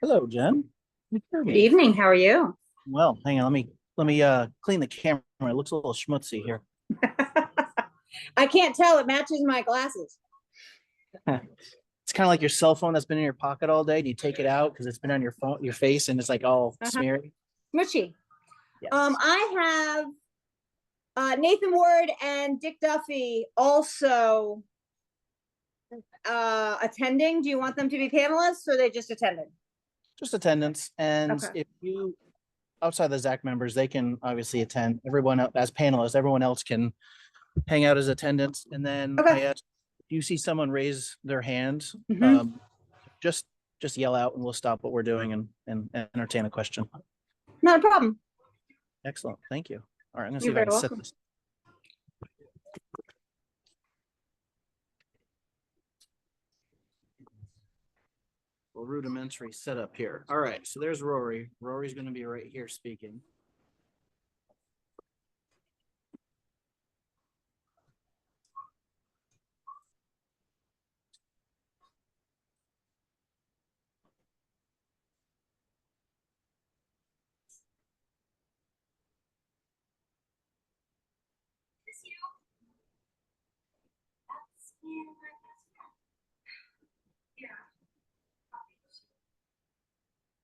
Hello, Jen. Good evening. How are you? Well, hang on. Let me clean the camera. It looks a little schmutzy here. I can't tell. It matches my glasses. It's kind of like your cell phone that's been in your pocket all day. And you take it out because it's been on your phone, your face, and it's like all smeary. Mushy. Yes. I have Nathan Ward and Dick Duffy also attending. Do you want them to be panelists, or are they just attending? Just attendance. And Okay. if you outside the ZAC members, they can obviously attend. Everyone as panelists, everyone else can hang out as attendants. And then Okay. I ask if you see someone raise their hand, just yell out and we'll stop what we're doing and entertain a question. Not a problem. Excellent. Thank you. All right, I'm gonna see You're if I very can set welcome. this. Rudimentary setup here. All right, so there's Rory. Rory's going to be right here speaking.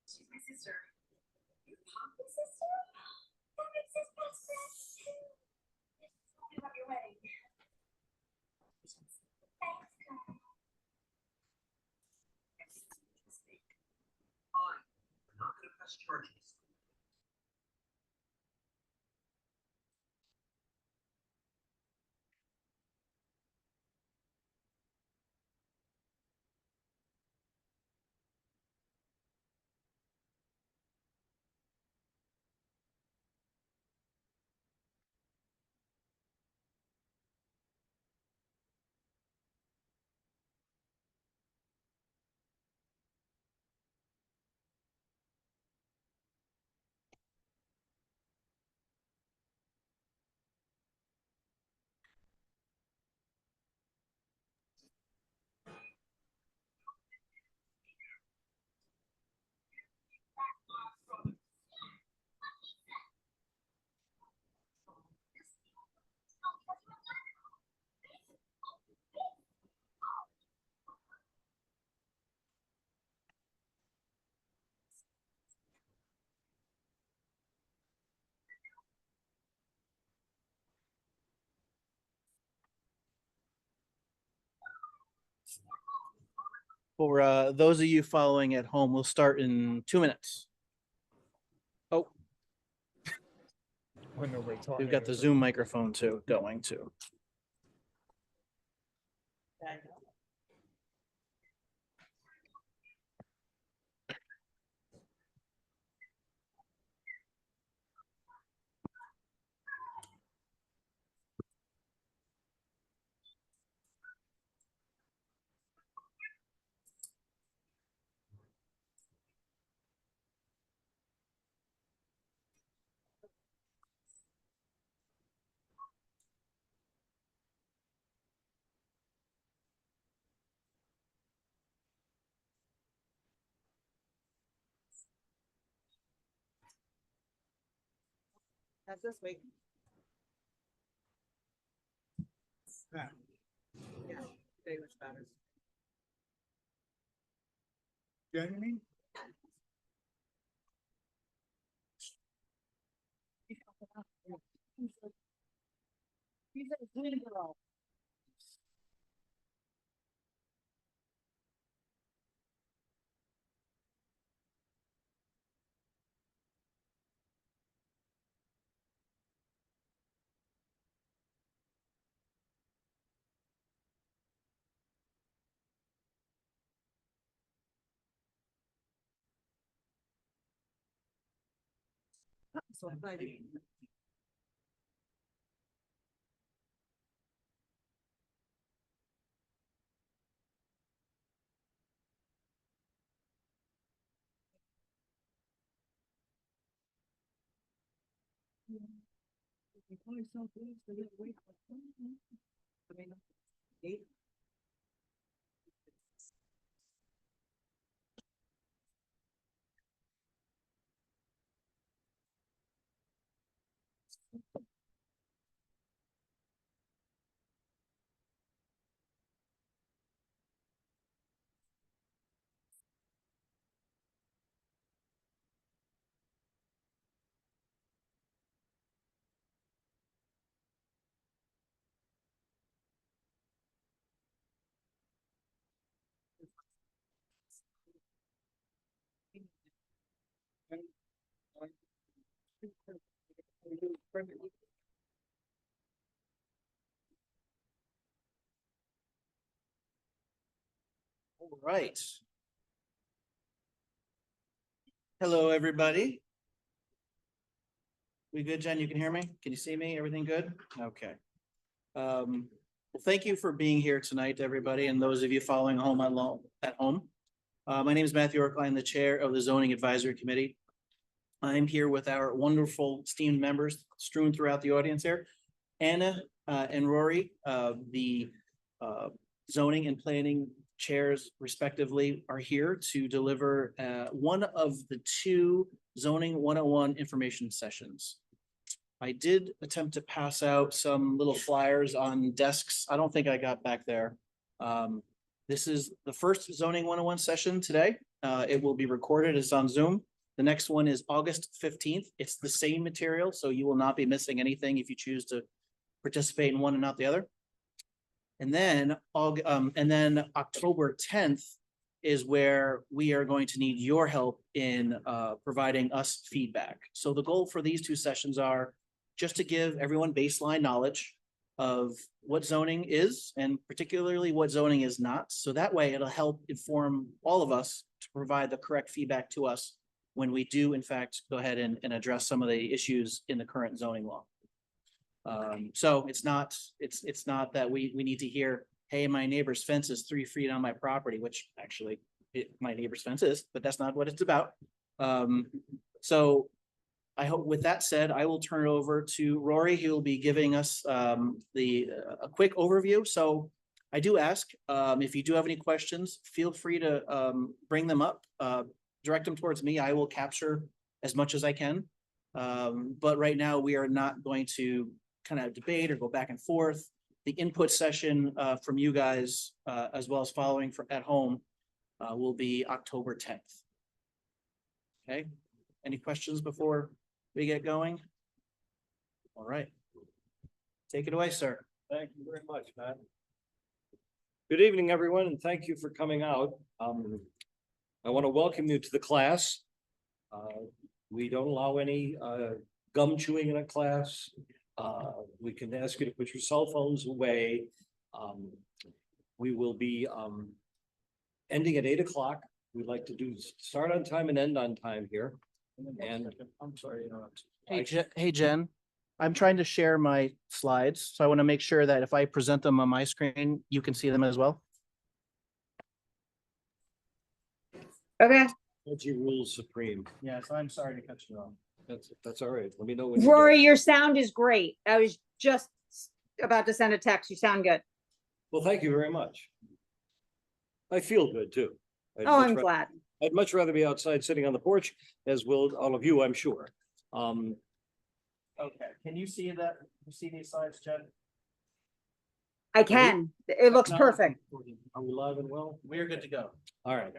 She's my sister. Your Poppy's sister? That makes us best friends too. Tell me about your wedding. Thanks, Kyle. I'm not gonna press charges. For those of you following at home, we'll start in 2 minutes. Oh, we've got the Zoom microphone too going too. That's this week. Yeah. Yeah, very much better. You know what I mean? He's a green girl. All right. Hello, everybody. We good, Jen? You can hear me? Can you see me? Everything good? Okay. Well, thank you for being here tonight, everybody, and those of you following home at home. My name is Matthew Orkline, I'm the chair of the Zoning Advisory Committee. I'm here with our wonderful esteemed members strewn throughout the audience here. Anna and Rory, the zoning and planning chairs respectively, are here to deliver one of the two zoning 101 information sessions. I did attempt to pass out some little flyers on desks. I don't think I got back there. This is the first zoning 101 session today. It will be recorded. It's on Zoom. The next one is August 15th. It's the same material, so you will not be missing anything if you choose to participate in one and not the other. And then October 10th is where we are going to need your help in providing us feedback. So the goal for these two sessions are just to give everyone baseline knowledge of what zoning is and particularly what zoning is not. So that way it'll help inform all of us to provide the correct feedback to us when we do in fact go ahead and address some of the issues in the current zoning law. So it's not that we need to hear, hey, my neighbor's fence is 3 feet on my property, which actually my neighbor's fence is, but that's not what it's about. So I hope with that said, I will turn it over to Rory. He will be giving us a quick overview. So I do ask if you do have any questions, feel free to bring them up, direct them towards me. I will capture as much as I can. But right now we are not going to kind of debate or go back and forth. The input session from you guys, as well as following at home, will be October 10th. Okay, any questions before we get going? All right. Take it away, sir. Thank you very much, Matt. Good evening, everyone, and thank you for coming out. I want to welcome you to the class. We don't allow any gum chewing in a class. We can ask you to put your cell phones away. We will be ending at 8 o'clock. We'd like to start on time and end on time here. And I'm sorry. Hey, Jen, I'm trying to share my slides, so I want to make sure that if I present them on my screen, you can see them as well. Okay. Reggie rules supreme. Yes, I'm sorry to cut you off. That's all right. Let me know when you're Rory, done. your sound is great. I was just about to send a text. You sound good. Well, thank you very much. I feel good too. Oh, I'm glad. I'd much rather be outside sitting on the porch, as will all of you, I'm sure. Okay, can you see that? You see these slides, Jen? I can. It looks perfect. Are we live and well? We're good to go. All right.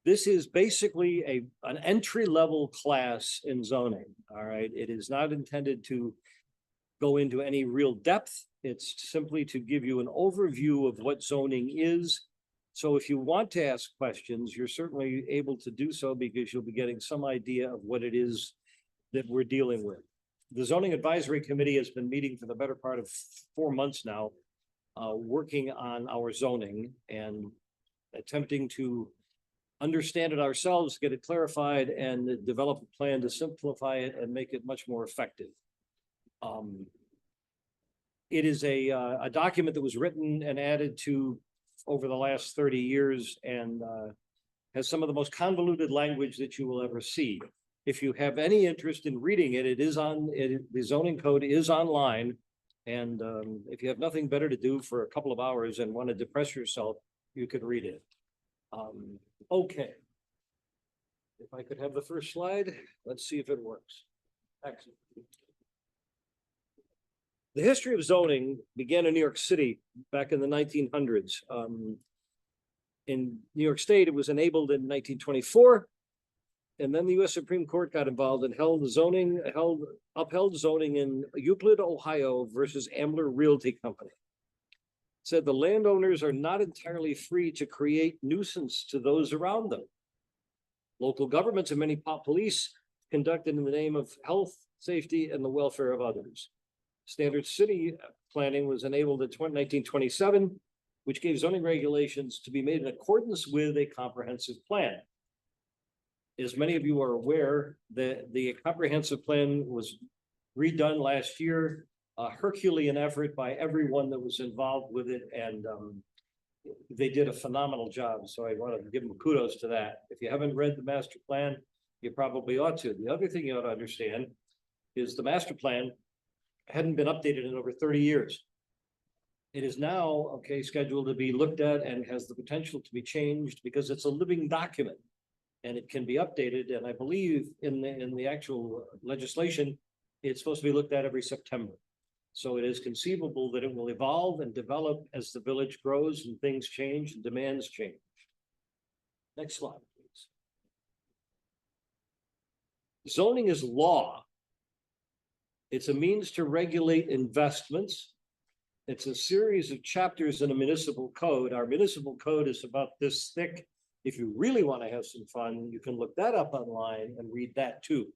This is basically an entry-level class in zoning, all right? It is not intended to go into any real depth. It's simply to give you an overview of what zoning is. So if you want to ask questions, you're certainly able to do so because you'll be getting some idea of what it is that we're dealing with. The Zoning Advisory Committee has been meeting for the better part of 4 months now, working on our zoning and attempting to understand it ourselves, get it clarified, and develop a plan to simplify it and make it much more effective. It is a document that was written and added to over the last 30 years and has some of the most convoluted language that you will ever see. If you have any interest in reading it, the zoning code is online. And if you have nothing better to do for a couple of hours and want to depress yourself, you could read it. Okay. If I could have the first slide, let's see if it works. Excellent. The history of zoning began in New York City back in the 1900s. In New York State, it was enabled in 1924. And then the US Supreme Court got involved and upheld zoning in Euclid, Ohio versus Ambler Realty Company. Said the landowners are not entirely free to create nuisance to those around them. Local governments and many police conducted in the name of health, safety, and the welfare of others. Standard city planning was enabled in 1927, which gave zoning regulations to be made in accordance with a comprehensive plan. As many of you are aware, the comprehensive plan was redone last year, a Herculean effort by everyone that was involved with it, and they did a phenomenal job. So I want to give them kudos to that. If you haven't read the master plan, you probably ought to. The other thing you ought to understand is the master plan hadn't been updated in over 30 years. It is now, scheduled to be looked at and has the potential to be changed because it's a living document and it can be updated. And I believe in the actual legislation, it's supposed to be looked at every September. So it is conceivable that it will evolve and develop as the village grows and things change and demands change. Next slide, please. Zoning is law. It's a means to regulate investments. It's a series of chapters in a municipal code. Our municipal code is about this thick. If you really want to have some fun, you can look that up online and read that too.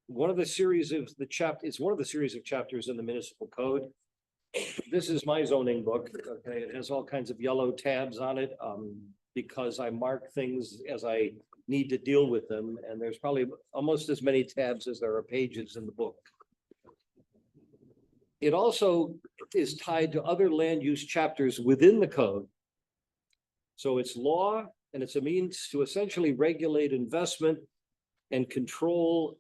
One of the series of it's one of the series of chapters in the municipal code. This is my zoning book. Okay, it has all kinds of yellow tabs on it because I mark things as I need to deal with them, and there's probably almost as many tabs as there are pages in the book. It also is tied to other land use chapters within the code. So it's law, and it's a means to essentially regulate investment and control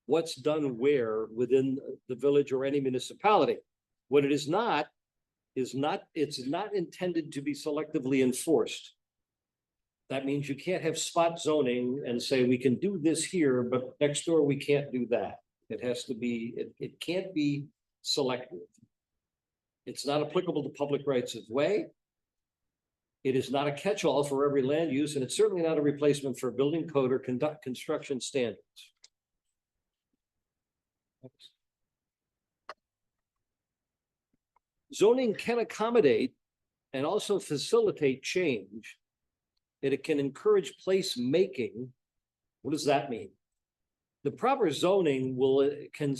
what's done where within the village or any municipality. What it is not, it's not intended to be selectively enforced. That means you can't have spot zoning and say we can do this here, but next door we can't do that. It has to be, it can't be selective. It's not applicable to public rights of way. It is not a catch-all for every land use, and it's certainly not a replacement for building code or construction standards. Zoning can accommodate and also facilitate change. It can encourage place making. What does that mean? The proper zoning can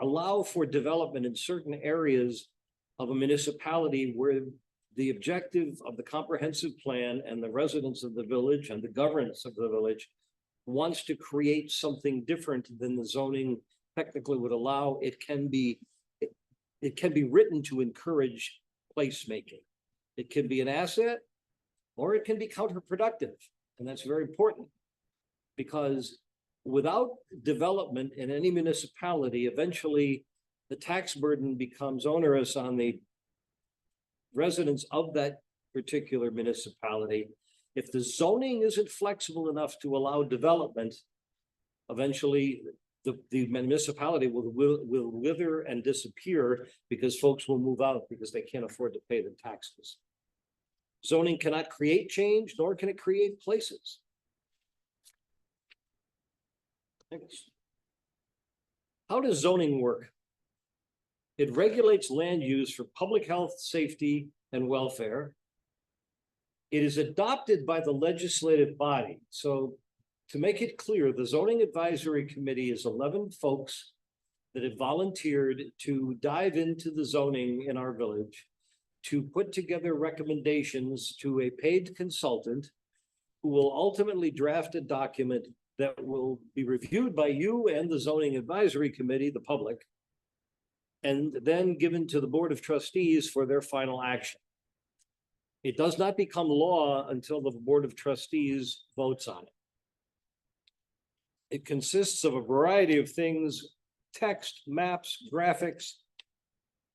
allow for development in certain areas of a municipality where the objective of the comprehensive plan and the residents of the village and the governance of the village wants to create something different than the zoning technically would allow. It can be written to encourage placemaking. It can be an asset or it can be counterproductive. And that's very important because without development in any municipality, eventually the tax burden becomes onerous on the residents of that particular municipality. If the zoning isn't flexible enough to allow development, eventually the municipality will wither and disappear because folks will move out because they can't afford to pay the taxes. Zoning cannot create change, nor can it create places. Thanks. How does zoning work? It regulates land use for public health, safety, and welfare. It is adopted by the legislative body. So to make it clear, the Zoning Advisory Committee is 11 folks that have volunteered to dive into the zoning in our village, to put together recommendations to a paid consultant who will ultimately draft a document that will be reviewed by you and the zoning advisory committee, the public, and then given to the Board of Trustees for their final action. It does not become law until the Board of Trustees votes on it. It consists of a variety of things, text, maps, graphics,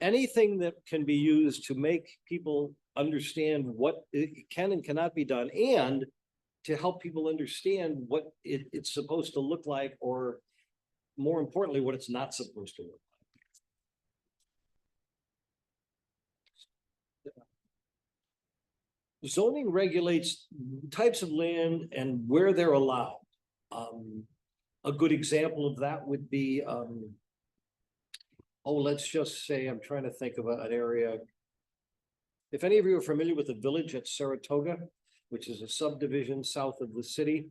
anything that can be used to make people understand what it can and cannot be done, and to help people understand what it's supposed to look like, or more importantly, what it's not supposed to look like. Zoning regulates types of land and where they're allowed. A good example of that would be, let's just say, I'm trying to think of an area. If any of you are familiar with the village at Saratoga, which is a subdivision south of the city,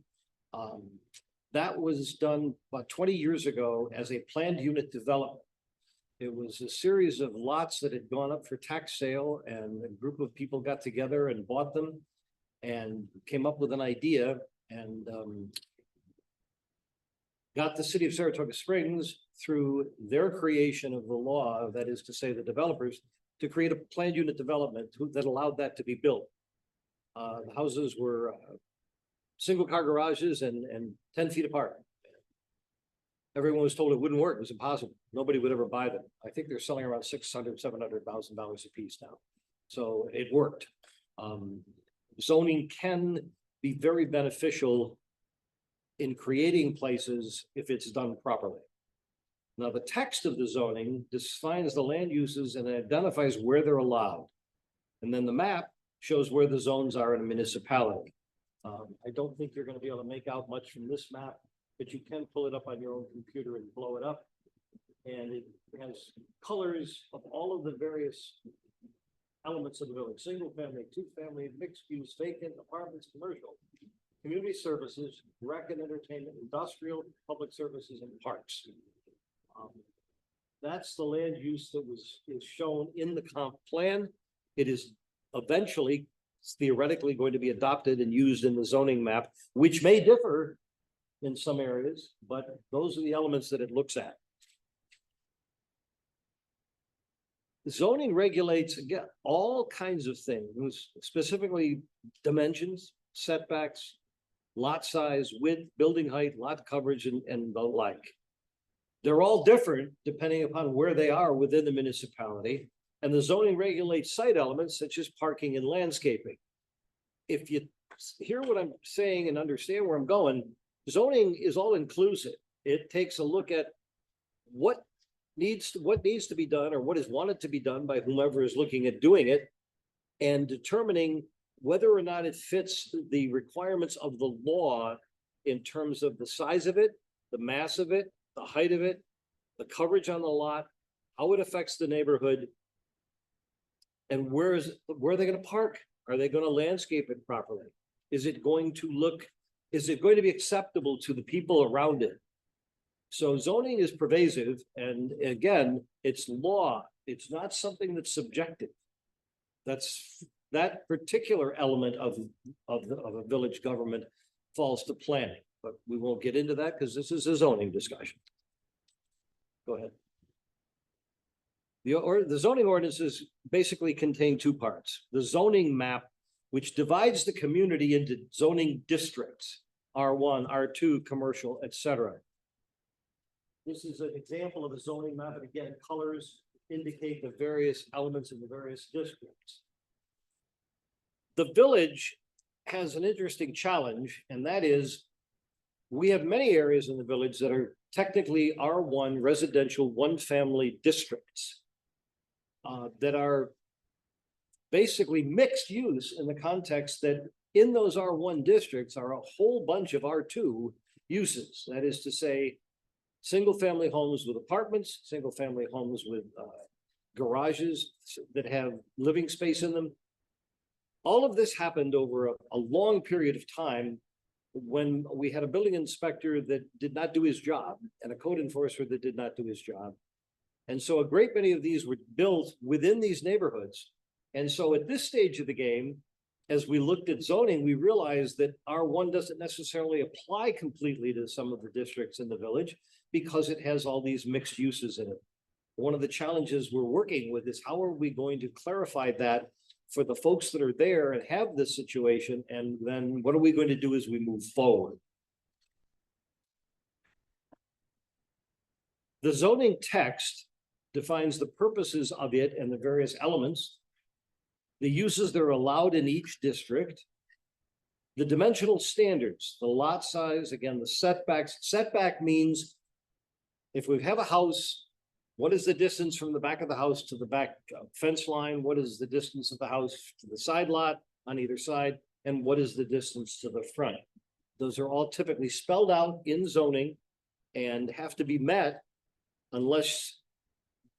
that was done about 20 years ago as a planned unit development. It was a series of lots that had gone up for tax sale, and a group of people got together and bought them and came up with an idea, and got the city of Saratoga Springs through their creation of the law, that is to say the developers, to create a planned unit development that allowed that to be built. The houses were single car garages and 10 feet apart. Everyone was told it wouldn't work. It was impossible. Nobody would ever buy them. I think they're selling around $600,000-$700,000 a piece now. So it worked. Zoning can be very beneficial in creating places if it's done properly. Now, the text of the zoning defines the land uses and identifies where they're allowed. And then the map shows where the zones are in a municipality. I don't think you're going to be able to make out much from this map, but you can pull it up on your own computer and blow it up. And it has colors of all of the various elements of the village: single family, two family, mixed use, vacant, apartments, commercial, community services, rec and entertainment, industrial, public services, and parks. That's the land use that is shown in the comp plan. It is eventually theoretically going to be adopted and used in the zoning map, which may differ in some areas, but those are the elements that it looks at. Zoning regulates, again, all kinds of things, specifically dimensions, setbacks, lot size, width, building height, lot coverage, and the like. They're all different depending upon where they are within the municipality. And the zoning regulates site elements such as parking and landscaping. If you hear what I'm saying and understand where I'm going, zoning is all inclusive. It takes a look at what needs to be done, or what is wanted to be done by whomever is looking at doing it, and determining whether or not it fits the requirements of the law in terms of the size of it, the mass of it, the height of it, the coverage on the lot, how it affects the neighborhood, and where are they going to park? Are they going to landscape it properly? Is it going to be acceptable to the people around it? So zoning is pervasive, and again, it's law. It's not something that's subjective. That particular element of a village government falls to planning, but we won't get into that because this is a zoning discussion. Go ahead. The zoning ordinances basically contain two parts: the zoning map, which divides the community into zoning districts, R1, R2, commercial, etc. This is an example of a zoning map, and again, colors indicate the various elements in the various districts. The village has an interesting challenge, and that is we have many areas in the village that are technically R1 residential one-family districts that are basically mixed use in the context that in those R1 districts are a whole bunch of R2 uses. That is to say, single-family homes with apartments, single-family homes with garages that have living space in them. All of this happened over a long period of time when we had a building inspector that did not do his job and a code enforcer that did not do his job. And so a great many of these were built within these neighborhoods. And so at this stage of the game, as we looked at zoning, we realized that R1 doesn't necessarily apply completely to some of the districts in the village because it has all these mixed uses in it. One of the challenges we're working with is how are we going to clarify that for the folks that are there and have this situation, and then what are we going to do as we move forward? The zoning text defines the purposes of it and the various elements, the uses that are allowed in each district, the dimensional standards, the lot size, again, the setbacks. Setback means if we have a house, what is the distance from the back of the house to the back fence line? What is the distance of the house to the side lot on either side? And what is the distance to the front? Those are all typically spelled out in zoning and have to be met unless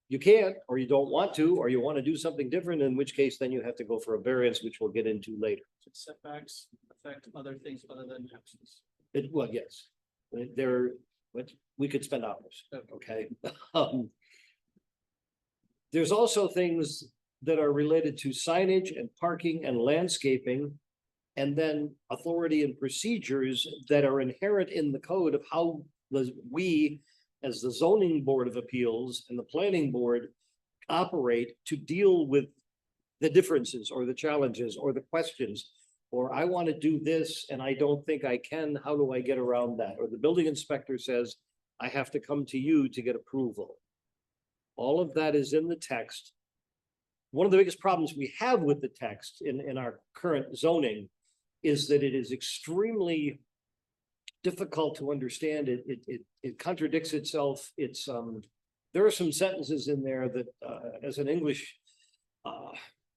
you can't, or you don't want to, or you want to do something different, in which case then you have to go for a variance, which we'll get into later. Setbacks affect other things other than houses. Well, yes, there, but we could spend hours, okay? There's also things that are related to signage and parking and landscaping, and then authority and procedures that are inherent in the code of how we, as the zoning board of appeals and the planning board, operate to deal with the differences or the challenges or the questions. Or I want to do this and I don't think I can, how do I get around that? Or the building inspector says, I have to come to you to get approval. All of that is in the text. One of the biggest problems we have with the text in our current zoning is that it is extremely difficult to understand. It contradicts itself. It's there are some sentences in there that as an English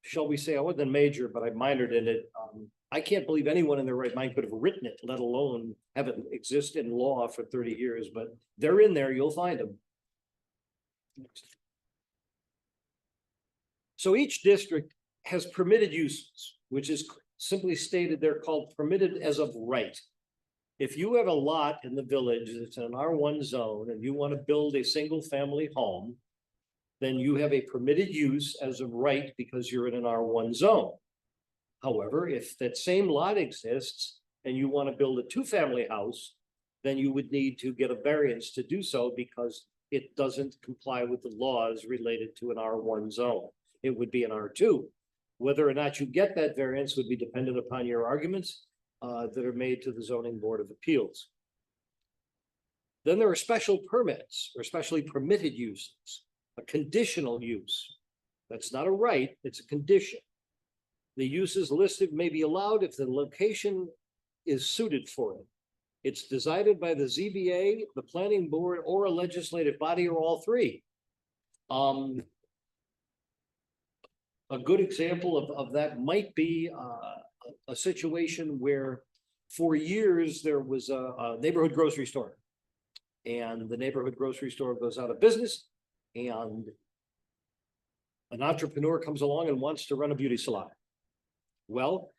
shall we say, I wasn't a major, but I minored in it. I can't believe anyone in their right mind could have written it, let alone have it exist in law for 30 years, but they're in there, you'll find them. So each district has permitted uses, which is simply stated they're called permitted as of right. If you have a lot in the village that's in an R1 zone and you want to build a single family home, then you have a permitted use as of right because you're in an R1 zone. However, if that same lot exists and you want to build a two-family house, then you would need to get a variance to do so because it doesn't comply with the laws related to an R1 zone. It would be an R2. Whether or not you get that variance would be dependent upon your arguments that are made to the Zoning Board of Appeals. Then there are special permits or specially permitted uses, a conditional use. That's not a right, it's a condition. The uses listed may be allowed if the location is suited for it. It's decided by the ZBA, the planning board, or a legislative body, or all three. A good example of that might be a situation where for years there was a neighborhood grocery store. And the neighborhood grocery store goes out of business and an entrepreneur comes along and wants to run a beauty salon. Well,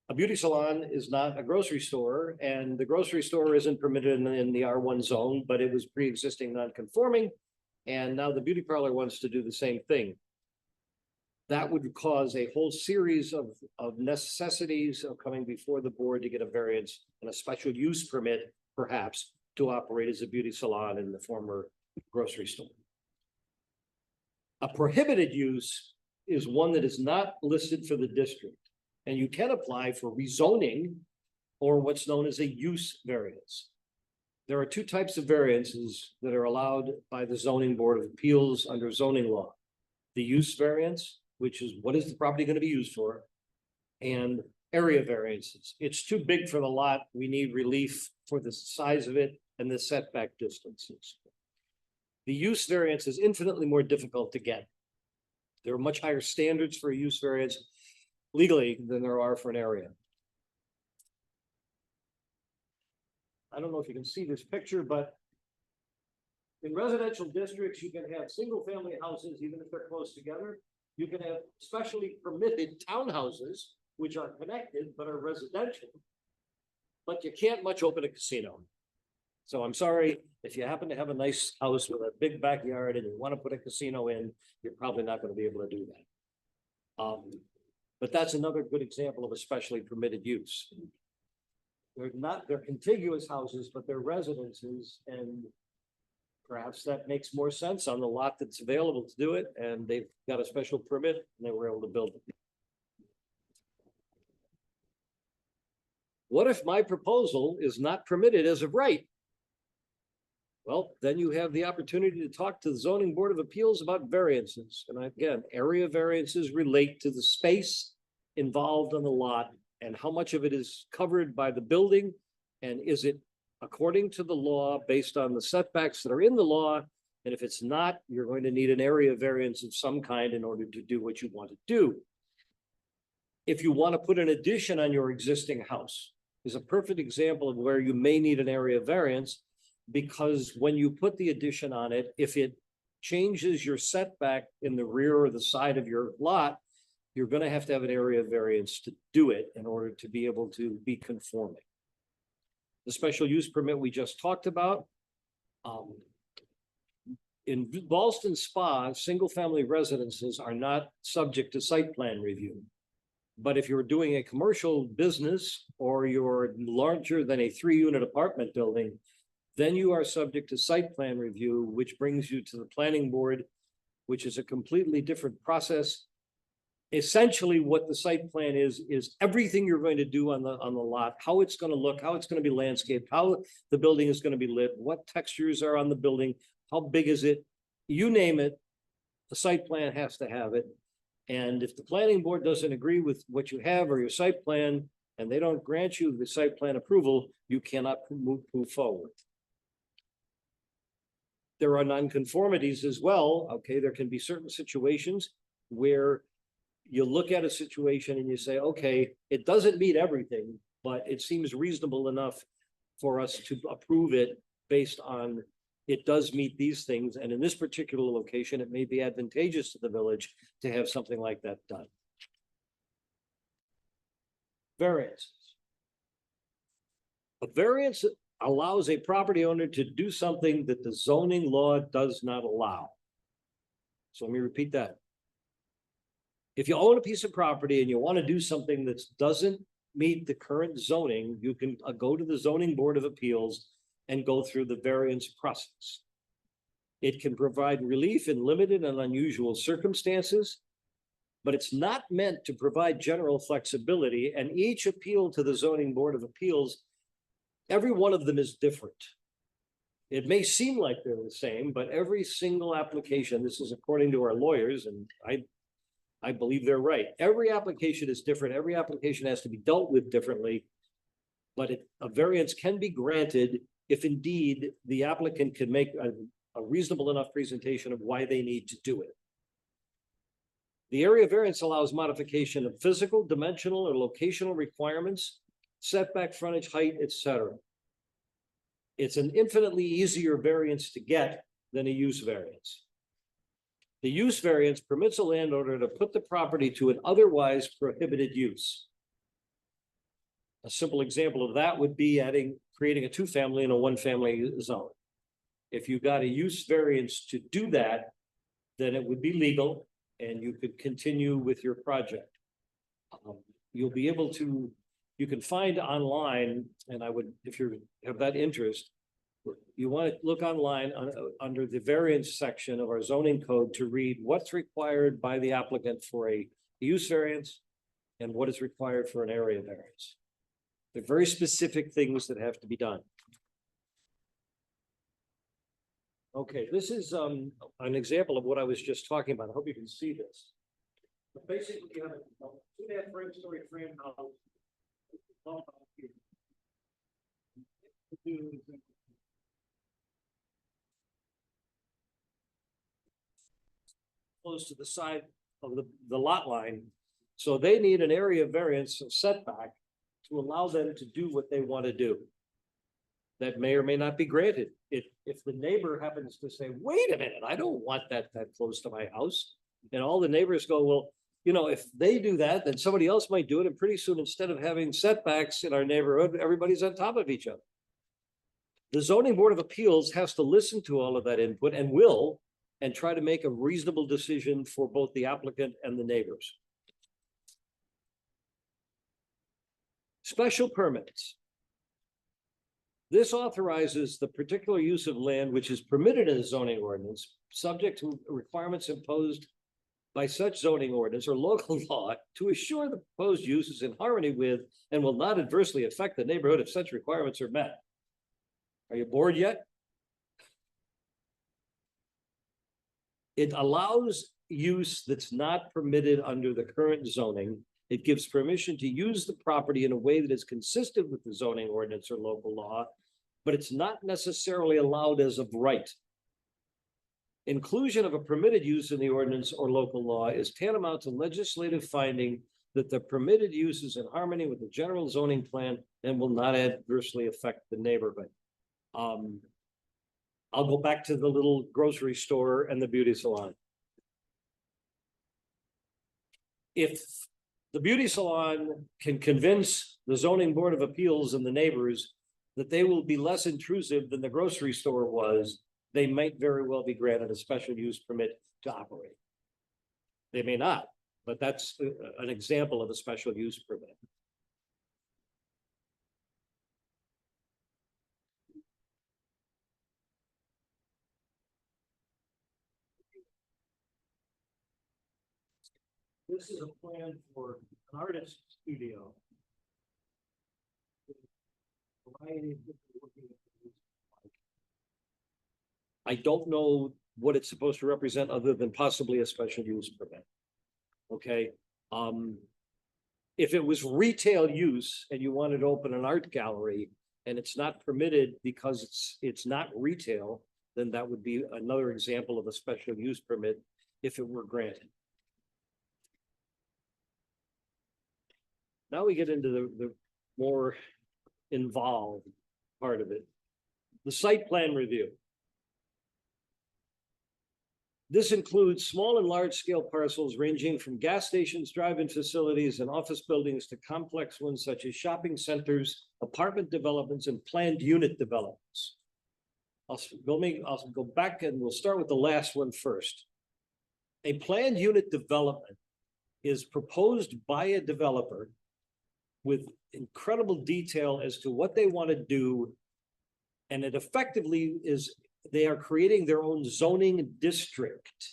a beauty salon is not a grocery store, and the grocery store isn't permitted in the R1 zone, but it was pre-existing non-conforming. And now the beauty parlor wants to do the same thing. That would cause a whole series of necessities of coming before the board to get a variance and a special use permit, perhaps, to operate as a beauty salon in the former grocery store. A prohibited use is one that is not listed for the district, and you can apply for rezoning or what's known as a use variance. There are two types of variances that are allowed by the Zoning Board of Appeals under zoning law. The use variance, which is what is the property going to be used for, and area variances. It's too big for the lot. We need relief for the size of it and the setback distances. The use variance is infinitely more difficult to get. There are much higher standards for a use variance legally than there are for an area. I don't know if you can see this picture, but in residential districts, you can have single family houses, even if they're close together. You can have specially permitted townhouses, which are connected but are residential, but you can't much open a casino. So I'm sorry, if you happen to have a nice house with a big backyard and you want to put a casino in, you're probably not going to be able to do that. But that's another good example of a specially permitted use. They're contiguous houses, but they're residences, and perhaps that makes more sense on the lot that's available to do it, and they've got a special permit and they were able to build it. What if my proposal is not permitted as of right? Well, then you have the opportunity to talk to the Zoning Board of Appeals about variances. And again, area variances relate to the space involved on the lot and how much of it is covered by the building. And is it according to the law based on the setbacks that are in the law? And if it's not, you're going to need an area variance of some kind in order to do what you want to do. If you want to put an addition on your existing house, is a perfect example of where you may need an area variance, because when you put the addition on it, if it changes your setback in the rear or the side of your lot, you're going to have an area variance to do it in order to be able to be conforming. The special use permit we just talked about. In Ballston Spa, single-family residences are not subject to site plan review. But if you're doing a commercial business or you're larger than a 3-unit apartment building, then you are subject to site plan review, which brings you to the planning board, which is a completely different process. Essentially, what the site plan is everything you're going to do on the lot, how it's going to look, how it's going to be landscaped, how the building is going to be lit, what textures are on the building, how big is it, you name it, the site plan has to have it. And if the planning board doesn't agree with what you have or your site plan, and they don't grant you the site plan approval, you cannot move forward. There are nonconformities as well. Okay, there can be certain situations where you look at a situation and you say, okay, it doesn't meet everything, but it seems reasonable enough for us to approve it based on it does meet these things. And in this particular location, it may be advantageous to the village to have something like that done. Variances. A variance allows a property owner to do something that the zoning law does not allow. So let me repeat that. If you own a piece of property and you want to do something that doesn't meet the current zoning, you can go to the Zoning Board of Appeals and go through the variance process. It can provide relief in limited and unusual circumstances, but it's not meant to provide general flexibility, and each appeal to the Zoning Board of Appeals, every one of them is different. It may seem like they're the same, but every single application, this is according to our lawyers, and I believe they're right. Every application is different. Every application has to be dealt with differently, but a variance can be granted if indeed the applicant can make a reasonable enough presentation of why they need to do it. The area variance allows modification of physical, dimensional, or locational requirements, setback, frontage, height, etc. It's an infinitely easier variance to get than a use variance. The use variance permits a landowner to put the property to an otherwise prohibited use. A simple example of that would be creating a 2-family in a 1-family zone. If you got a use variance to do that, then it would be legal and you could continue with your project. You'll be able to, you can find online, and I would, if you have that interest, you want to look online under the variance section of our zoning code to read what's required by the applicant for a use variance and what is required for an area variance. They're very specific things that have to be done. Okay, this is an example of what I was just talking about. I hope you can see this. But basically, you have a 2.5 frame-story frame house. Close to the side of the lot line. So they need an area variance of setback to allow them to do what they want to do. That may or may not be granted. If the neighbor happens to say, wait a minute, I don't want that close to my house. And all the neighbors go, well, you know, if they do that, then somebody else might do it. And pretty soon, instead of having setbacks in our neighborhood, everybody's on top of each other. The Zoning Board of Appeals has to listen to all of that input and will, and try to make a reasonable decision for both the applicant and the neighbors. Special permits. This authorizes the particular use of land which is permitted in the zoning ordinance, subject to requirements imposed by such zoning ordinance or local law to assure the proposed use is in harmony with and will not adversely affect the neighborhood if such requirements are met. Are you bored yet? It allows use that's not permitted under the current zoning. It gives permission to use the property in a way that is consistent with the zoning ordinance or local law, but it's not necessarily allowed as of right. Inclusion of a permitted use in the ordinance or local law is tantamount to legislative finding that the permitted use is in harmony with the general zoning plan and will not adversely affect the neighborhood. I'll go back to the little grocery store and the beauty salon. If the beauty salon can convince the zoning board of appeals and the neighbors that they will be less intrusive than the grocery store was, they might very well be granted a special use permit to operate. They may not, but that's an example of a special use permit. This is a plan for an artist studio. I don't know what it's supposed to represent other than possibly a special use permit. Okay, if it was retail use and you wanted to open an art gallery and it's not permitted because it's not retail, then that would be another example of a special use permit if it were granted. Now we get into the more involved part of it. The site plan review. This includes small and large scale parcels ranging from gas stations, drive-in facilities, and office buildings to complex ones such as shopping centers, apartment developments, and planned unit developments. I'll go back and we'll start with the last one first. A planned unit development is proposed by a developer with incredible detail as to what they want to do. And it effectively is, they are creating their own zoning district.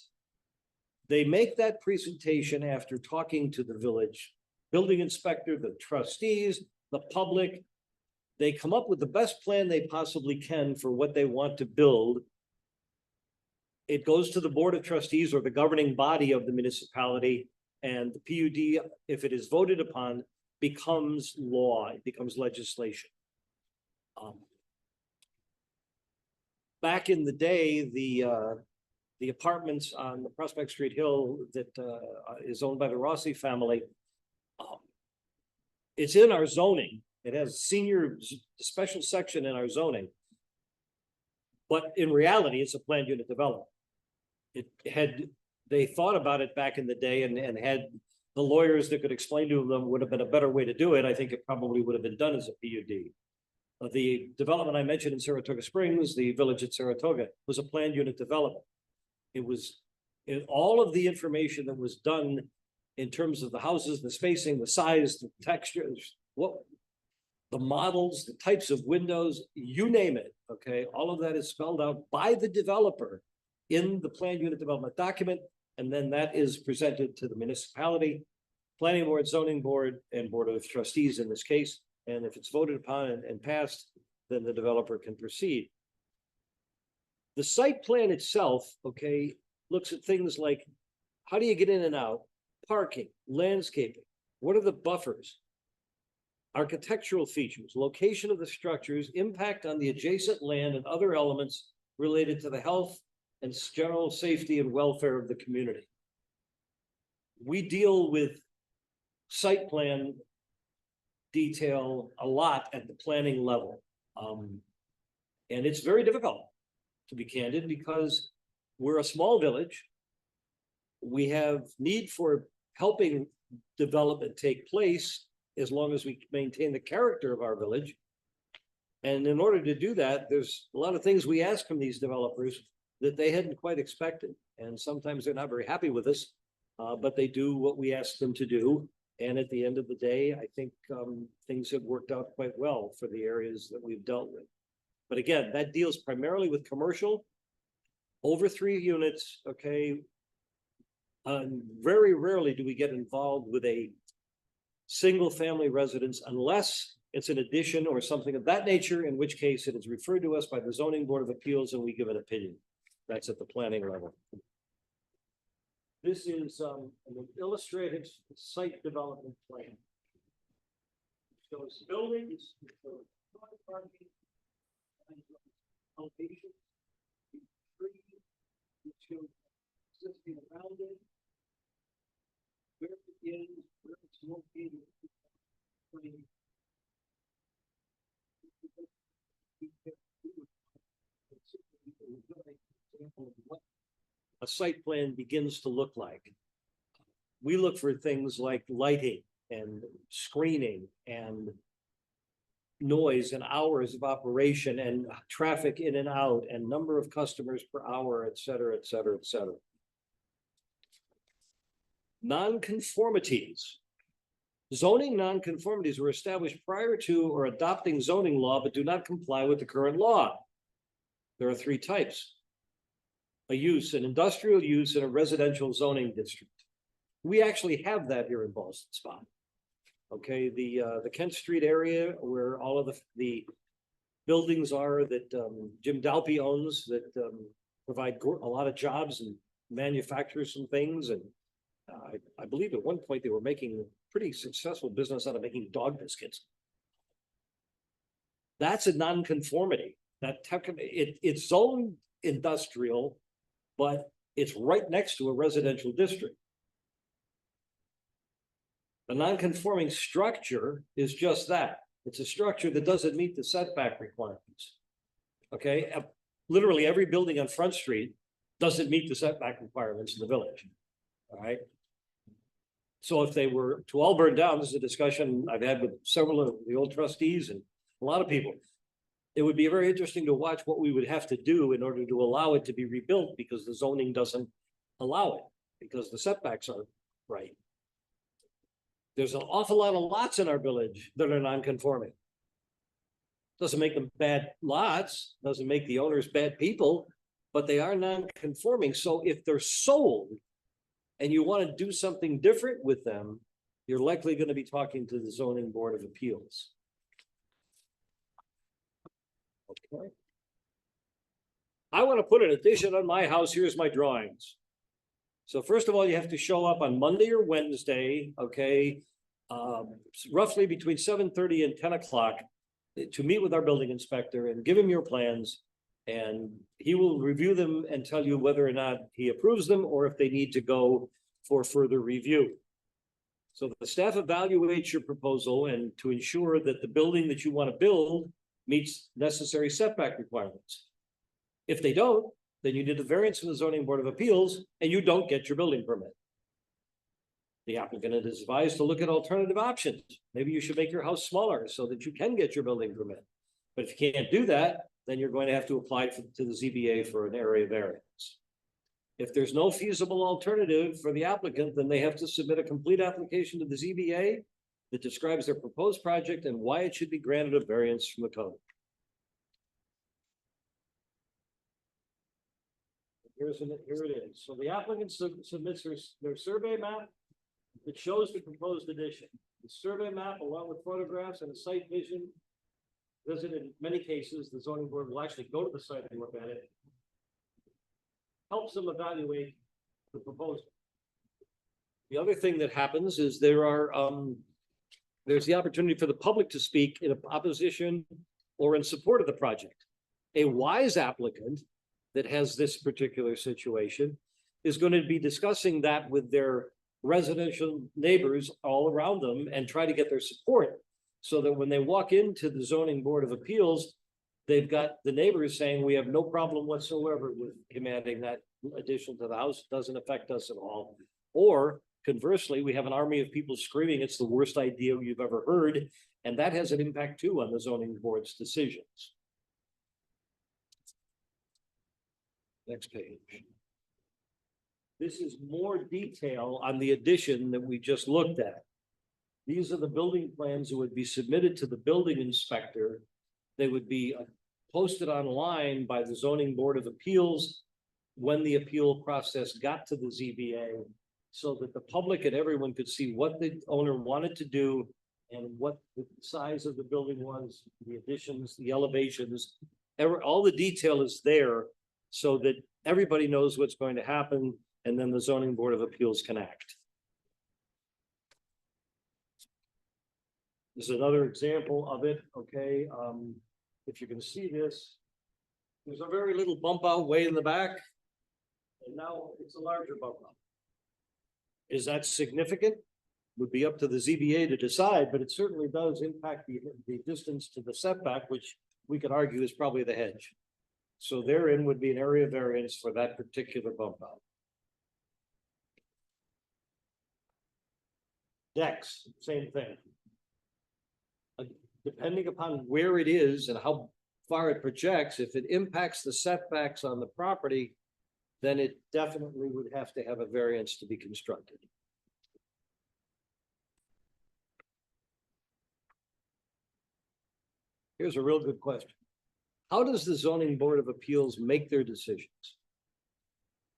They make that presentation after talking to the village building inspector, the trustees, the public. They come up with the best plan they possibly can for what they want to build. It goes to the board of trustees or the governing body of the municipality, and the PUD, if it is voted upon, becomes law, it becomes legislation. Back in the day, the apartments on the Prospect Street Hill that is owned by the Rossi family, it's in our zoning. It has special section in our zoning. But in reality, it's a planned unit development. They thought about it back in the day and had the lawyers that could explain to them would have been a better way to do it. I think it probably would have been done as a PUD. The development I mentioned in Saratoga Springs, the village at Saratoga, was a planned unit development. It was all of the information that was done in terms of the houses, the spacing, the size, the textures, the models, the types of windows, you name it, okay? All of that is spelled out by the developer in the planned unit development document, and then that is presented to the municipality, planning board, zoning board, and board of trustees in this case. And if it's voted upon and passed, then the developer can proceed. The site plan itself, okay, looks at things like, how do you get in and out? Parking, landscaping, what are the buffers? Architectural features, location of the structures, impact on the adjacent land and other elements related to the health and general safety and welfare of the community. We deal with site plan detail a lot at the planning level. And it's very difficult, to be candid, because we're a small village. We have need for helping development take place as long as we maintain the character of our village. And in order to do that, there's a lot of things we ask from these developers that they hadn't quite expected. And sometimes they're not very happy with us, but they do what we ask them to do. And at the end of the day, I think things have worked out quite well for the areas that we've dealt with. But again, that deals primarily with commercial, over 3 units, okay? Very rarely do we get involved with a single family residence unless it's an addition or something of that nature, in which case it is referred to us by the Zoning Board of Appeals and we give an opinion. That's at the planning level. This is an illustrated site development plan. It shows buildings, it shows parking, location, trees, it shows existing around it, where it begins, where it's located. What a site plan begins to look like. We look for things like lighting and screening and noise and hours of operation and traffic in and out and number of customers per hour, et cetera, et cetera, et cetera. Nonconformities. Zoning nonconformities were established prior to or adopting zoning law, but do not comply with the current law. There are 3 types. A use, an industrial use in a residential zoning district. We actually have that here in Boston Spa. Okay, the Kent Street area where all of the buildings are that Jim Dalpy owns that provide a lot of jobs and manufacture some things. And I believe at one point they were making a pretty successful business out of making dog biscuits. That's a nonconformity. It's zoned industrial, but it's right next to a residential district. The non-conforming structure is just that. It's a structure that doesn't meet the setback requirements. Okay, literally every building on Front Street doesn't meet the setback requirements in the village. All right. So if they were to all burn down, this is a discussion I've had with several of the old trustees and a lot of people. It would be very interesting to watch what we would have to do in order to allow it to be rebuilt because the zoning doesn't allow it, because the setbacks aren't right. There's an awful lot of lots in our village that are non-conforming. Doesn't make them bad lots, doesn't make the owners bad people, but they are non-conforming. So if they're sold and you want to do something different with them, you're likely going to be talking to the Zoning Board of Appeals. Okay. I want to put an addition on my house. Here's my drawings. So first of all, you have to show up on Monday or Wednesday, okay, roughly between 7:30 and 10 o'clock to meet with our building inspector and give him your plans. And he will review them and tell you whether or not he approves them or if they need to go for further review. So the staff evaluates your proposal and to ensure that the building that you want to build meets necessary setback requirements. If they don't, then you did a variance from the Zoning Board of Appeals and you don't get your building permit. The applicant is advised to look at alternative options. Maybe you should make your house smaller so that you can get your building permit. But if you can't do that, then you're going to have to apply to the ZBA for an area variance. If there's no feasible alternative for the applicant, then they have to submit a complete application to the ZBA that describes their proposed project and why it should be granted a variance from the code. Here it is. So the applicant submits their survey map that shows the proposed addition. The survey map, along with photographs and a site visit, in many cases, the zoning board will actually go to the site and look at it. Helps them evaluate the proposal. The other thing that happens is there's the opportunity for the public to speak in opposition or in support of the project. A wise applicant that has this particular situation is going to be discussing that with their residential neighbors all around them and try to get their support so that when they walk into the Zoning Board of Appeals, they've got the neighbors saying, we have no problem whatsoever with commanding that addition to the house. It doesn't affect us at all. Or conversely, we have an army of people screaming, it's the worst idea you've ever heard. And that has an impact too on the zoning board's decisions. Next page. This is more detail on the addition that we just looked at. These are the building plans that would be submitted to the building inspector. They would be posted online by the zoning board of appeals when the appeal process got to the ZBA, so that the public and everyone could see what the owner wanted to do and what the size of the building was, the additions, the elevations. All the detail is there so that everybody knows what's going to happen, and then the zoning board of appeals can act. This is another example of it, okay? If you can see this, there's a very little bump out way in the back. And now it's a larger bump out. Is that significant? Would be up to the ZBA to decide, but it certainly does impact the distance to the setback, which we could argue is probably the hedge. So therein would be an area variance for that particular bump out. Decks, same thing. Depending upon where it is and how far it projects, if it impacts the setbacks on the property, then it definitely would have to have a variance to be constructed. Here's a real good question. How does the zoning board of appeals make their decisions?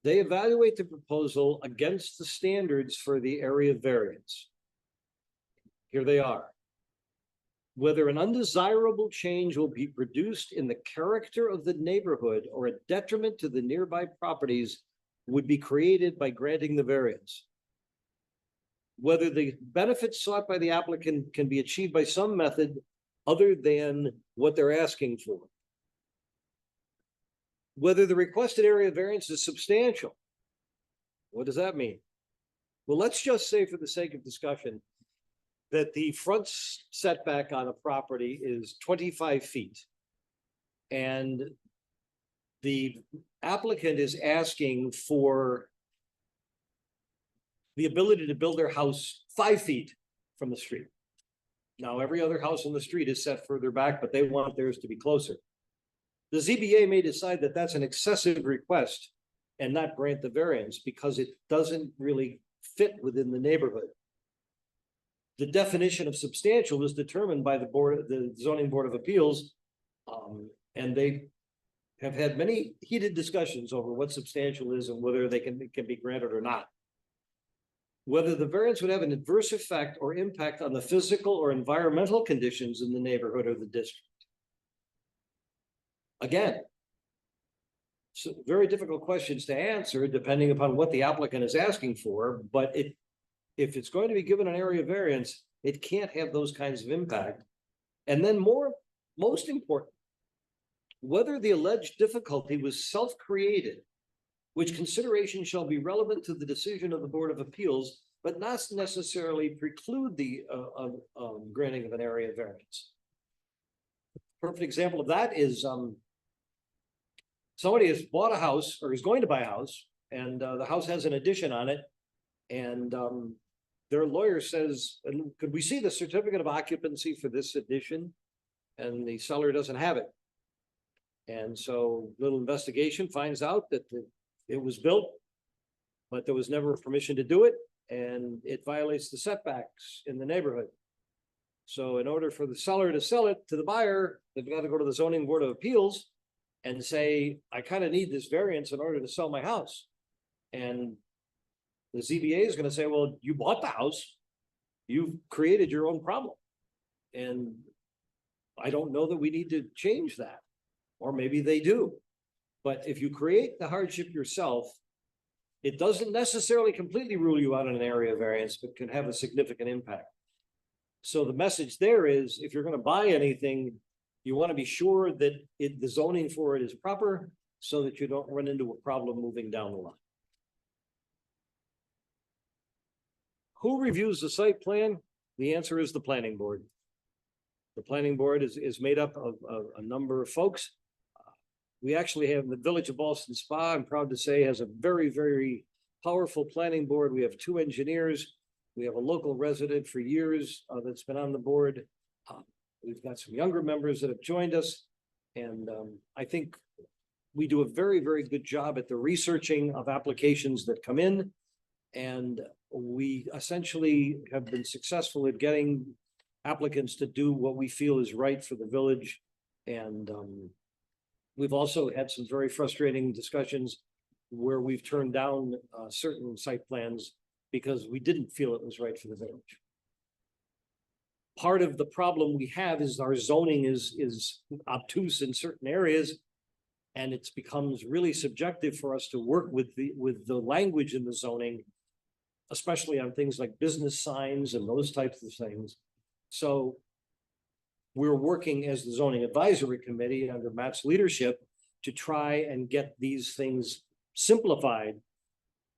They evaluate the proposal against the standards for the area variance. Here they are. Whether an undesirable change will be produced in the character of the neighborhood or a detriment to the nearby properties would be created by granting the variance. Whether the benefits sought by the applicant can be achieved by some method other than what they're asking for. Whether the requested area variance is substantial. What does that mean? Well, let's just say, for the sake of discussion, that the front setback on a property is 25 feet. And the applicant is asking for the ability to build their house 5 feet from the street. Now, every other house on the street is set further back, but they want theirs to be closer. The ZBA may decide that that's an excessive request and not grant the variance because it doesn't really fit within the neighborhood. The definition of substantial is determined by the zoning board of appeals. And they have had many heated discussions over what substantial is and whether they can be granted or not. Whether the variance would have an adverse effect or impact on the physical or environmental conditions in the neighborhood or the district. Again, so very difficult questions to answer depending upon what the applicant is asking for, but if it's going to be given an area variance, it can't have those kinds of impact. And then most important, whether the alleged difficulty was self-created, which consideration shall be relevant to the decision of the Board of Appeals, but not necessarily preclude the granting of an area variance. Perfect example of that is somebody has bought a house or is going to buy a house, and the house has an addition on it. And their lawyer says, could we see the certificate of occupancy for this addition? And the seller doesn't have it. And so little investigation finds out that it was built, but there was never permission to do it, and it violates the setbacks in the neighborhood. So in order for the seller to sell it to the buyer, they've got to go to the zoning board of appeals and say, I kind of need this variance in order to sell my house. And the ZBA is going to say, well, you bought the house, you've created your own problem. And I don't know that we need to change that, or maybe they do. But if you create the hardship yourself, it doesn't necessarily completely rule you out on an area variance, but can have a significant impact. So the message there is, if you're going to buy anything, you want to be sure that the zoning for it is proper so that you don't run into a problem moving down the line. Who reviews the site plan? The answer is the planning board. The planning board is made up of a number of folks. We actually have the Village of Ballston Spa, I'm proud to say, has a very, very powerful planning board. We have 2 engineers. We have a local resident for years that's been on the board. We've got some younger members that have joined us. And I think we do a very, very good job at the researching of applications that come in. And we essentially have been successful at getting applicants to do what we feel is right for the village. And we've also had some very frustrating discussions where we've turned down certain site plans because we didn't feel it was right for the village. Part of the problem we have is our zoning is obtuse in certain areas. And it becomes really subjective for us to work with the language in the zoning, especially on things like business signs and those types of things. So we're working as the zoning advisory committee under Matt's leadership to try and get these things simplified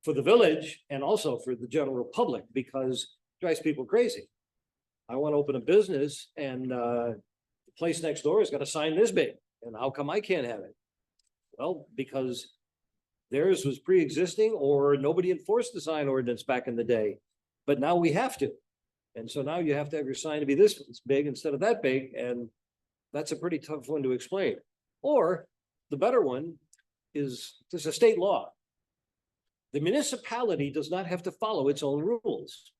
for the village and also for the general public, because it drives people crazy. I want to open a business and the place next door has got a sign this big, and how come I can't have it? Well, because theirs was pre-existing or nobody enforced the sign ordinance back in the day, but now we have to. And so now you have to have your sign to be this big instead of that big, and that's a pretty tough one to explain. Or the better one is there's a state law. The municipality does not have to follow its own rules.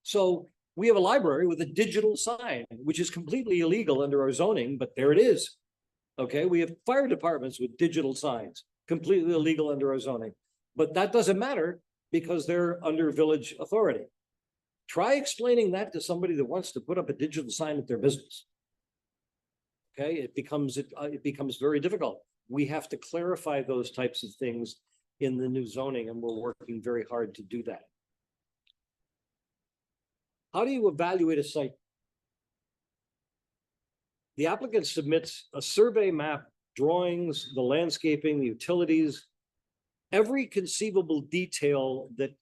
So we have a library with a digital sign, which is completely illegal under our zoning, but there it is. Okay, we have fire departments with digital signs, completely illegal under our zoning, but that doesn't matter because they're under village authority. Try explaining that to somebody that wants to put up a digital sign at their business. Okay, it becomes very difficult. We have to clarify those types of things in the new zoning, and we're working very hard to do that. How do you evaluate a site? The applicant submits a survey map, drawings, the landscaping, the utilities, every conceivable detail that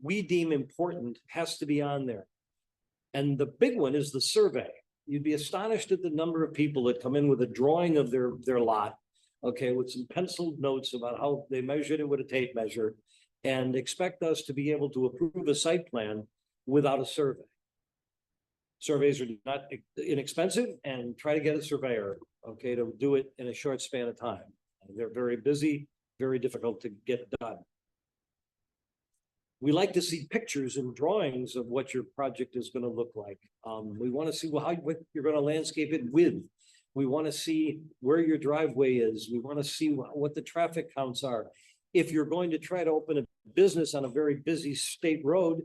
we deem important has to be on there. And the big one is the survey. You'd be astonished at the number of people that come in with a drawing of their lot, okay, with some penciled notes about how they measured it with a tape measure, and expect us to be able to approve a site plan without a survey. Surveys are not inexpensive, and try to get a surveyor, okay, to do it in a short span of time. They're very busy, very difficult to get done. We like to see pictures and drawings of what your project is going to look like. We want to see what you're going to landscape it with. We want to see where your driveway is. We want to see what the traffic counts are. If you're going to try to open a business on a very busy state road,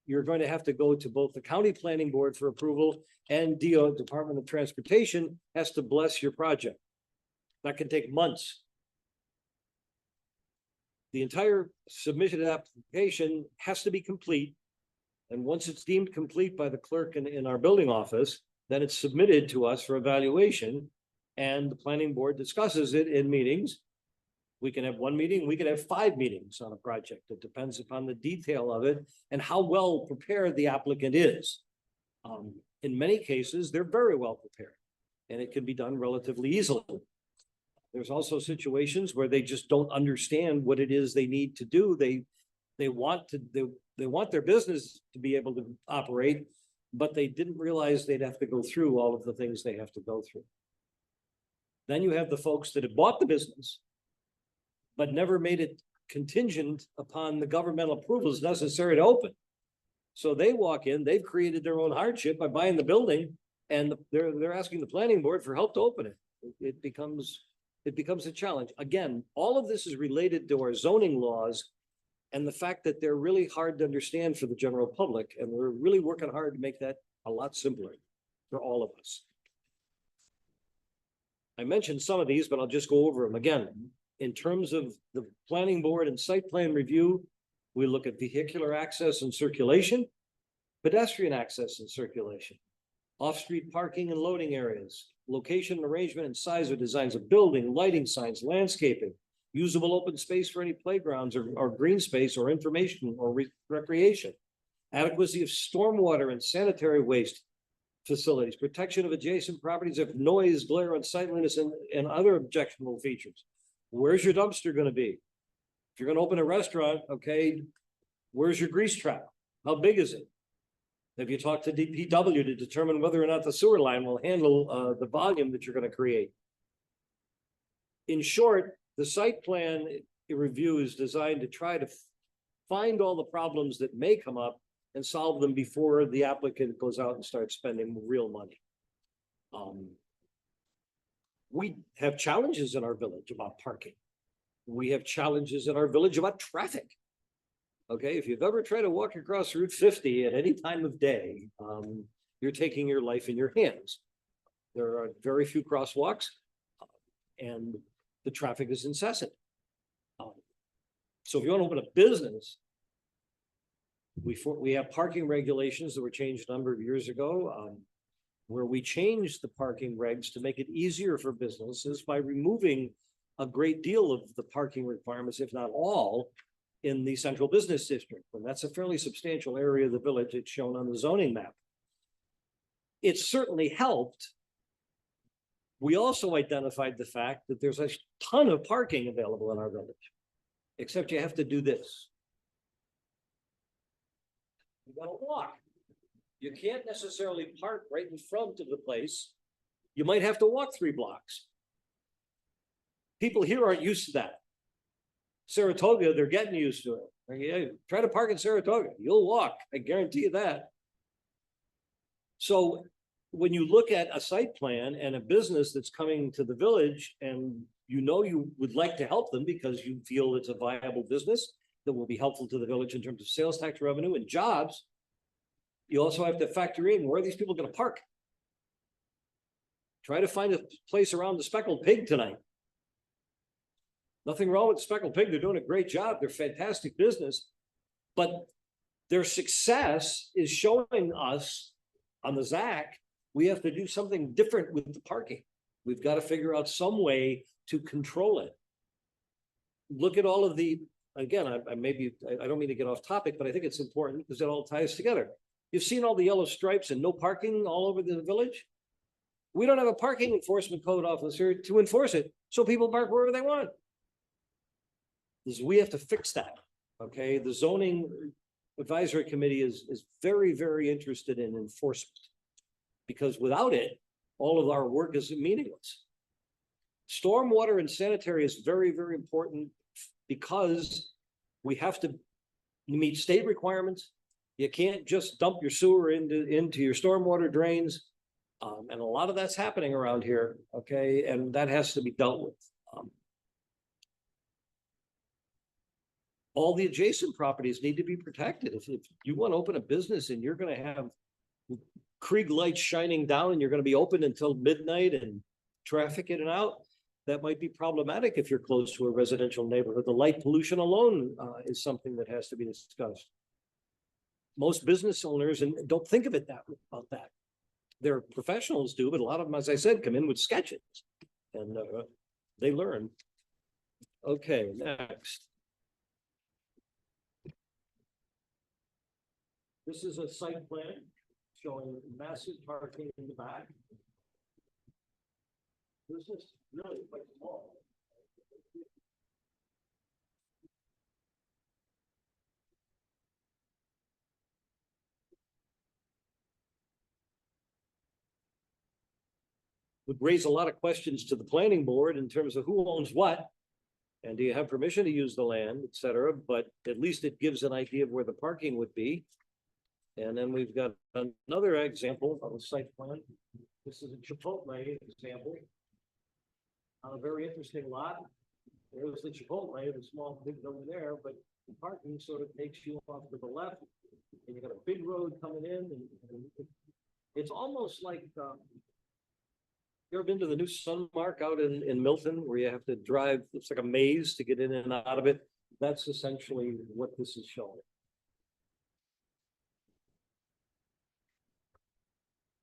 you're going to have to go to both the county planning board for approval, and DO, Department of Transportation, has to bless your project. That can take months. The entire submitted application has to be complete. And once it's deemed complete by the clerk in our building office, then it's submitted to us for evaluation, and the planning board discusses it in meetings. We can have one meeting, we can have 5 meetings on a project. It depends upon the detail of it and how well prepared the applicant is. In many cases, they're very well prepared, and it can be done relatively easily. There's also situations where they just don't understand what it is they need to do. They want their business to be able to operate, but they didn't realize they'd have to go through all of the things they have to go through. Then you have the folks that have bought the business, but never made it contingent upon the governmental approvals necessary to open. So they walk in, they've created their own hardship by buying the building, and they're asking the planning board for help to open it. It becomes a challenge. Again, all of this is related to our zoning laws and the fact that they're really hard to understand for the general public, and we're really working hard to make that a lot simpler for all of us. I mentioned some of these, but I'll just go over them again. In terms of the planning board and site plan review, we look at vehicular access and circulation, pedestrian access and circulation, off-street parking and loading areas, location, arrangement, and size or designs of building, lighting signs, landscaping, usable open space for any playgrounds or green space or information or recreation, adequacy of stormwater and sanitary waste facilities, protection of adjacent properties of noise, glare, unsightliness, and other objectionable features. Where's your dumpster going to be? If you're going to open a restaurant, okay, where's your grease trap? How big is it? Have you talked to DPW to determine whether or not the sewer line will handle the volume that you're going to create? In short, the site plan review is designed to try to find all the problems that may come up and solve them before the applicant goes out and starts spending real money. We have challenges in our village about parking. We have challenges in our village about traffic. Okay, if you've ever tried to walk across Route 50 at any time of day, you're taking your life in your hands. There are very few crosswalks, and the traffic is incessant. So if you want to open a business, we have parking regulations that were changed a number of years ago, where we changed the parking regs to make it easier for businesses by removing a great deal of the parking requirements, if not all, in the central business district. And that's a fairly substantial area of the village. It's shown on the zoning map. It's certainly helped. We also identified the fact that there's a ton of parking available in our village, except you have to do this. You gotta walk. You can't necessarily park right in front of the place. You might have to walk 3 blocks. People here aren't used to that. Saratoga, they're getting used to it. Yeah, try to park in Saratoga, you'll walk, I guarantee you that. So when you look at a site plan and a business that's coming to the village and you know you would like to help them because you feel it's a viable business that will be helpful to the village in terms of sales tax revenue and jobs, you also have to factor in where are these people going to park. Try to find a place around the Speckled Pig tonight. Nothing wrong with the Speckled Pig. They're doing a great job. They're fantastic business, but their success is showing us on the ZAC, we have to do something different with the parking. We've got to figure out some way to control it. Look at all of the, again, I don't mean to get off topic, but I think it's important because it all ties together. You've seen all the yellow stripes and no parking all over the village. We don't have a parking enforcement code officer to enforce it, so people park wherever they want. We have to fix that, okay? The zoning advisory committee is very, very interested in enforcement because without it, all of our work is meaningless. Stormwater and sanitary is very, very important because we have to meet state requirements. You can't just dump your sewer into your stormwater drains. And a lot of that's happening around here, okay? And that has to be dealt with. All the adjacent properties need to be protected. If you want to open a business and you're going to have Krieg lights shining down and you're going to be open until midnight and traffic in and out, that might be problematic if you're close to a residential neighborhood. The light pollution alone is something that has to be discussed. Most business owners and don't think of it about that. Their professionals do, but a lot of them, as I said, come in with sketches and they learn. Okay, next. This is a site plan showing massive parking in the back. This is really quite small. Would raise a lot of questions to the planning board in terms of who owns what, and do you have permission to use the land, et cetera, but at least it gives an idea of where the parking would be. And then we've got another example of a site plan. This is a Chipotle example on a very interesting lot. There's the Chipotle, the small big over there, but the parking sort of takes you off to the left, and you got a big road coming in, and it's almost like you ever been to the new Sunmark out in Milton, where you have to drive? It's like a maze to get in and out of it. That's essentially what this is showing.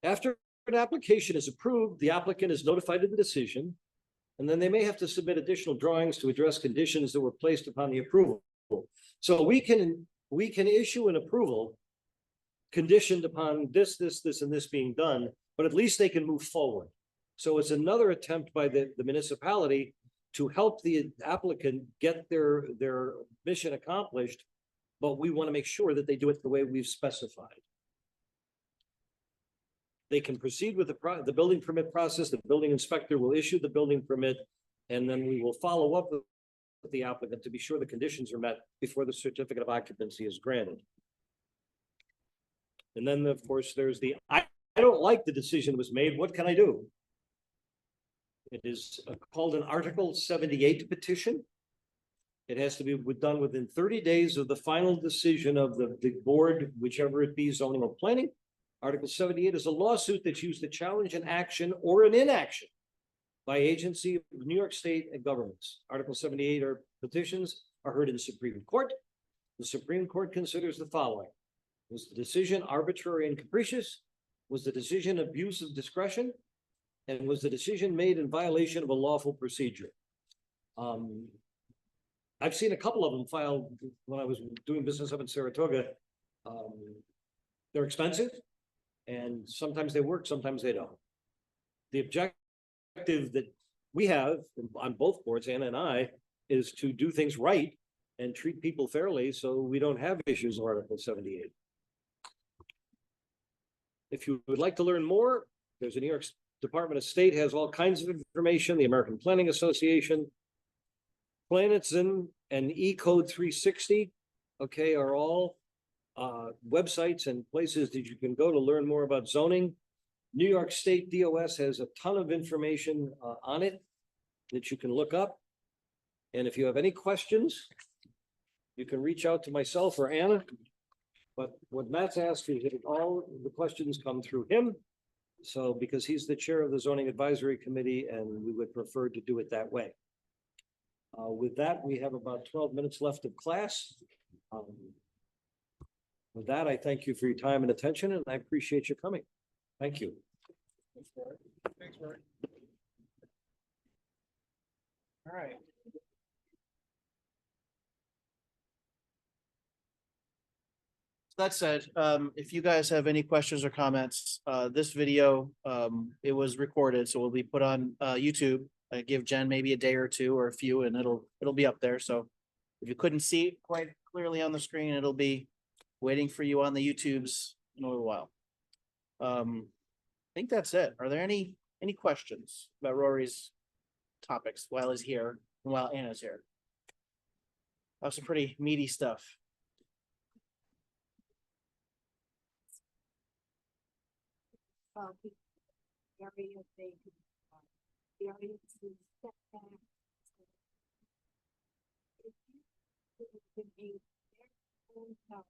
After an application is approved, the applicant is notified of the decision, and then they may have to submit additional drawings to address conditions that were placed upon the approval. So we can issue an approval conditioned upon this, and this being done, but at least they can move forward. So it's another attempt by the municipality to help the applicant get their mission accomplished, but we want to make sure that they do it the way we've specified. They can proceed with the building permit process. The building inspector will issue the building permit, and then we will follow up with the applicant to be sure the conditions are met before the certificate of occupancy is granted. And then, of course, there's I don't like the decision was made. What can I do? It is called an Article 78 petition. It has to be done within 30 days of the final decision of the board, whichever it be, zoning or planning. Article 78 is a lawsuit that's used to challenge an action or an inaction by agency of New York State and governments. Article 78 petitions are heard in the Supreme Court. The Supreme Court considers the following: was the decision arbitrary and capricious? Was the decision abuse of discretion? And was the decision made in violation of a lawful procedure? I've seen a couple of them filed when I was doing business up in Saratoga. They're expensive, and sometimes they work, sometimes they don't. The objective that we have on both boards, Anna and I, is to do things right and treat people fairly so we don't have issues with Article 78. If you would like to learn more, there's a New York Department of State has all kinds of information, the American Planning Association, Planetson and E-Code 360, okay, are all websites and places that you can go to learn more about zoning. New York State DOS has a ton of information on it that you can look up. And if you have any questions, you can reach out to myself or Anna. But what Matt's asked is that all the questions come through him. So because he's the chair of the Zoning Advisory Committee, and we would prefer to do it that way. With that, we have about 12 minutes left of class. With that, I thank you for your time and attention, and I appreciate you coming. Thank you. Thanks, Rory. All right. That said, if you guys have any questions or comments, this video, it was recorded, so will be put on YouTube. I give Jen maybe a day or two or a few, and it'll be up there. So if you couldn't see it quite clearly on the screen, it'll be waiting for you on the YouTubes in a little while. I think that's it. Are there any questions about Rory's topics while he's here and while Anna's here? That was some pretty meaty stuff. The area they, the area to step back. If you could be their own house.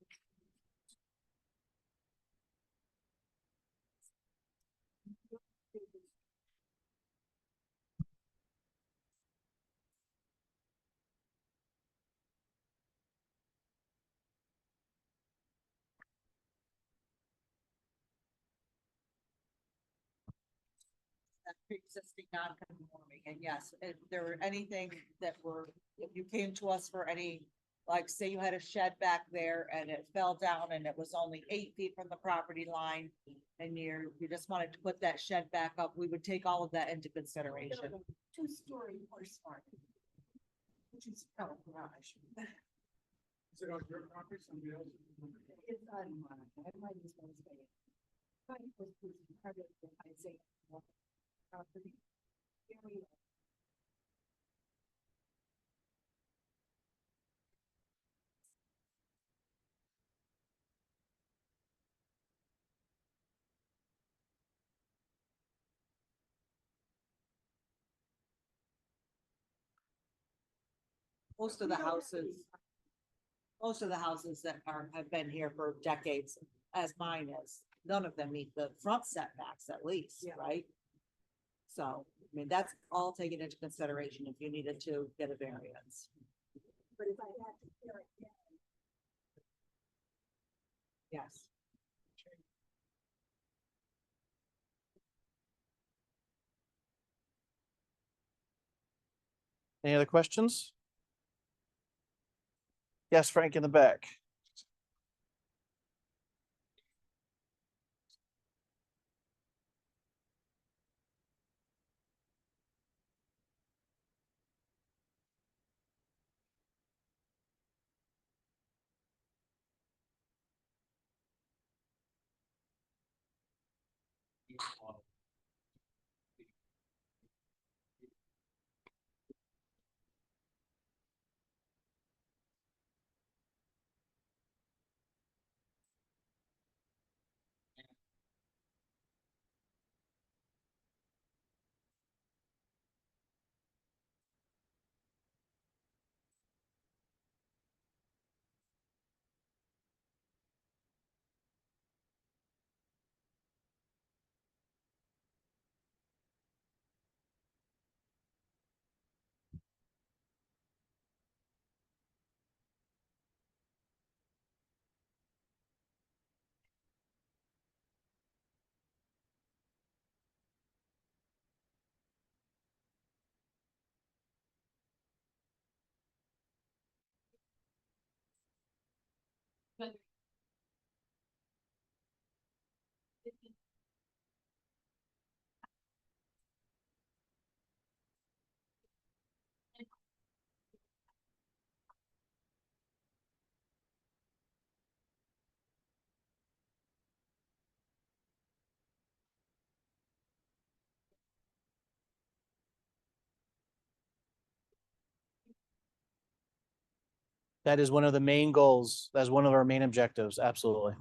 Pre-existing non-conforming, and yes, if there were anything that were, if you came to us for any, like, say you had a shed back there and it fell down and it was only 8 feet from the property line, and you just wanted to put that shed back up, we would take all of that into consideration. 2-story horse farm. Which is a garage. Is it on your property, somebody else's? It's on mine. I might as well say it. Mine was part of the Isaiah property. Area. Most of the houses that have been here for decades, as mine is, none of them meet the front setbacks at least, Yeah. right? So, I mean, that's all taken into consideration if you needed to get a variance. But if I had to tear it down, Yes. Any other questions? Yes, Frank in the back. That is one of the main goals. That's one of our main objectives. Absolutely.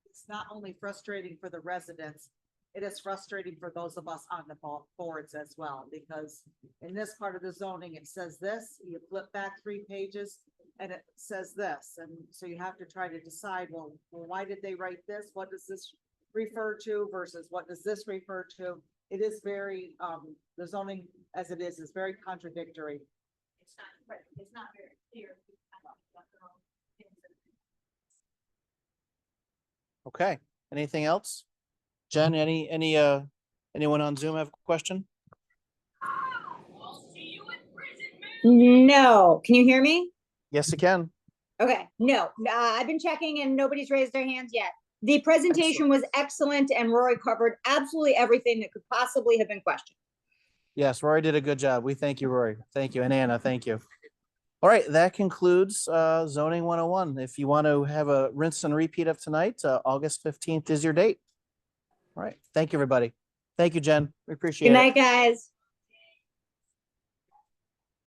It's not only frustrating for the residents, it is frustrating for those of us on the boards as well, because in this part of the zoning, it says this, you flip back 3 pages and it says this, and so you have to try to decide, well, why did they write this? What does this refer to versus what does this refer to? It is very, the zoning as it is very contradictory. It's not very clear. Okay. Anything else? Jen, anyone on Zoom have a question? No, can you hear me? Yes, you can. Okay, no, I've been checking and nobody's raised their hands yet. The presentation was excellent and Rory covered absolutely everything that could possibly have been questioned. Yes, Rory did a good job. We thank you, Rory. Thank you. And Anna, thank you. All right, that concludes zoning 101. If you want to have a rinse and repeat of tonight, August 15th is your date. All right, thank you, everybody. Thank you, Jen. We appreciate Good it. night, guys.